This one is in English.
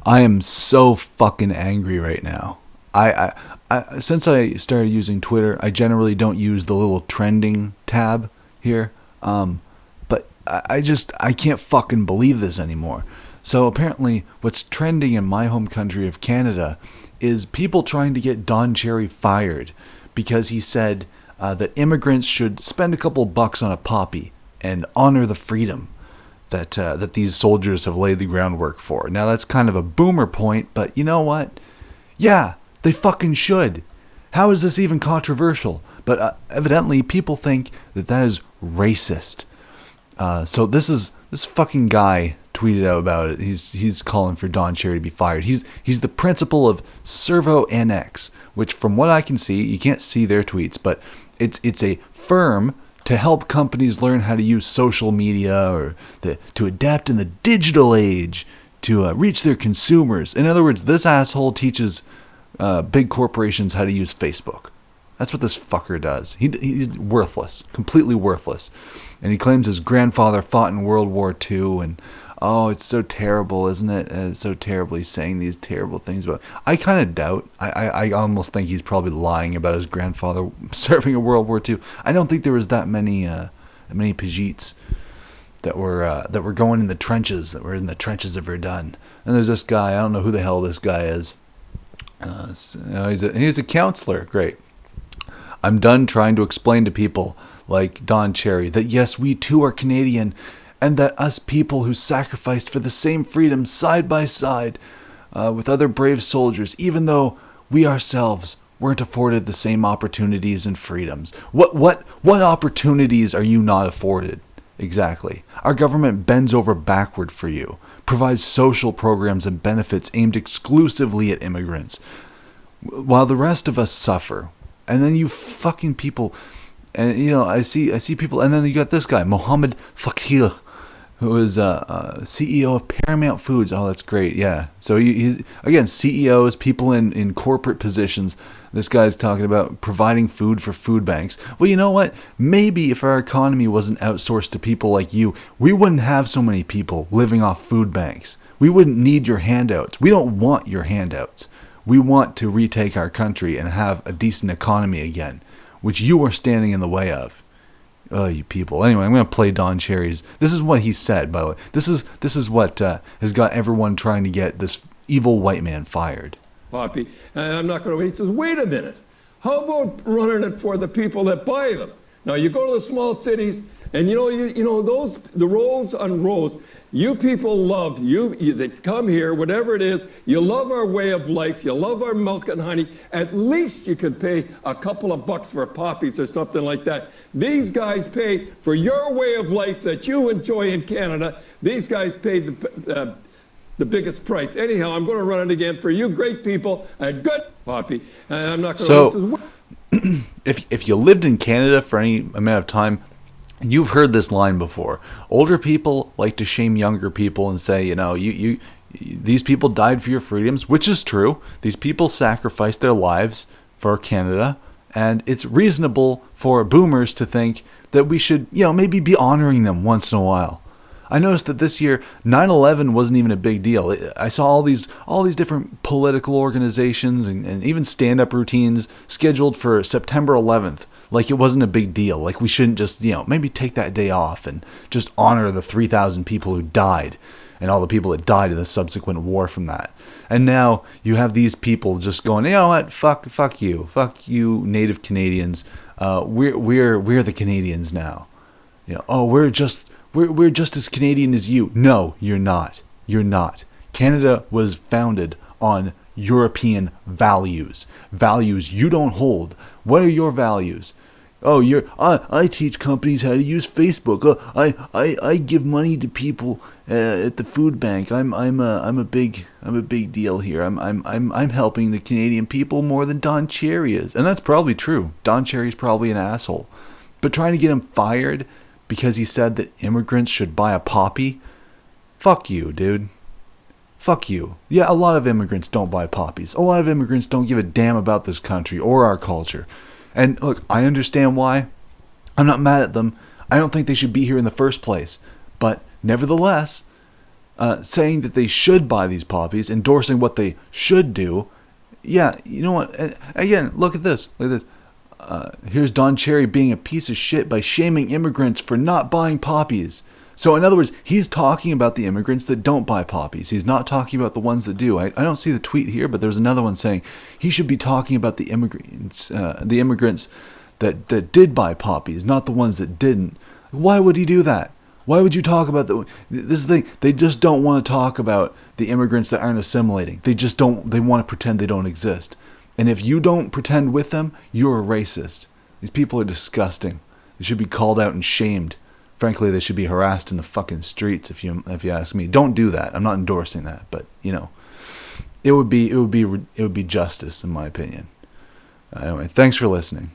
I am so fucking angry right now. Since I started using Twitter, I generally don't use the little trending tab here. But I can't fucking believe this anymore. So apparently, what's trending in my home country of Canada is people trying to get Don Cherry fired because he said that immigrants should spend a couple bucks on a poppy and honor the freedom that these soldiers have laid the groundwork for. Now that's kind of a boomer point, but you know what? Yeah, they fucking should. How is this even controversial? But evidently people think that is racist. So this fucking guy tweeted out about it. He's calling for Don Cherry to be fired. He's the principal of Servo NX, which from what I can see, you can't see their tweets, but it's a firm to help companies learn how to use social media or to adapt in the digital age to reach their consumers. In other words, this asshole teaches big corporations how to use Facebook. That's what this fucker does. He's worthless, completely worthless. And he claims his grandfather fought in World War II, and oh, it's so terrible, isn't it? It's so terrible. He's saying these terrible things about. I kind of doubt. I almost think he's probably lying about his grandfather serving in World War II. I don't think there was that many Pajeets that were going in the trenches, that were in the trenches of Verdun. And there's this guy. I don't know who the hell this guy is. He's a counselor. Great. I'm done trying to explain to people like Don Cherry that yes, we too are Canadian, and that us people who sacrificed for the same freedom side by side with other brave soldiers, even though we ourselves weren't afforded the same opportunities and freedoms. What opportunities are you not afforded? Exactly. Our government bends over backward for you, provides social programs and benefits aimed exclusively at immigrants, while the rest of us suffer. And then you fucking people, and you know, I see people, and then you got this guy, Mohammed Fakir, who is CEO of Paramount Foods. Oh, that's great, yeah. So he's, again, CEOs, people in corporate positions. This guy's talking about providing food for food banks. Well, you know what? Maybe if our economy wasn't outsourced to people like you, we wouldn't have so many people living off food banks. We wouldn't need your handouts. We don't want your handouts. We want to retake our country and have a decent economy again, which you are standing in the way of. Oh, you people. Anyway, I'm going to play Don Cherry's. This is what he said, by the way. This is what has got everyone trying to get this evil white man fired. Poppy, and I'm not going to wait. He says, wait a minute. How about running it for the people that buy them? Now, you go to the small cities, and you know those, the rows on rows, you people love, you that come here, whatever it is, you love our way of life, you love our milk and honey. At least you could pay a couple of bucks for poppies or something like that. These guys pay for your way of life that you enjoy in Canada. These guys paid the biggest price. Anyhow, I'm going to run it again for you great people. A good poppy. And I'm not going to... So, if you lived in Canada for any amount of time, you've heard this line before. Older people like to shame younger people and say, you know, you these people died for your freedoms, which is true. These people sacrificed their lives for Canada, and it's reasonable for boomers to think that we should, you know, maybe be honoring them once in a while. I noticed that this year 9/11 wasn't even a big deal. I saw all these different political organizations and even stand-up routines scheduled for September 11th. Like it wasn't a big deal. Like we shouldn't just, you know, maybe take that day off and just honor the 3,000 people who died and all the people that died in the subsequent war from that. And now you have these people just going, you know what, fuck you, Native Canadians. We're the Canadians now. You know, oh, we're just as Canadian as you. No, you're not. You're not. Canada was founded on European values. Values you don't hold. What are your values? Oh, I teach companies how to use Facebook. I give money to people at the food bank. I'm a big deal here. I'm helping the Canadian people more than Don Cherry is. And that's probably true. Don Cherry's probably an asshole. But trying to get him fired because he said that immigrants should buy a poppy? Fuck you, dude. Fuck you. Yeah, a lot of immigrants don't buy poppies. A lot of immigrants don't give a damn about this country or our culture. And look, I understand why. I'm not mad at them. I don't think they should be here in the first place. But nevertheless, saying that they should buy these poppies, endorsing what they should do. Yeah, you know what? Again, look at this. Look at this. Here's Don Cherry being a piece of shit by shaming immigrants for not buying poppies. So in other words, he's talking about the immigrants that don't buy poppies. He's not talking about the ones that do. I don't see the tweet here, but there's another one saying he should be talking about the immigrants that did buy poppies, not the ones that didn't. Why would he do that? Why would you talk about this thing? They just don't want to talk about the immigrants that aren't assimilating. They just don't. They want to pretend they don't exist. And if you don't pretend with them, you're a racist. These people are disgusting. They should be called out and shamed. Frankly, they should be harassed in the fucking streets. If you ask me, don't do that. I'm not endorsing that, but it would be justice in my opinion. Anyway, thanks for listening.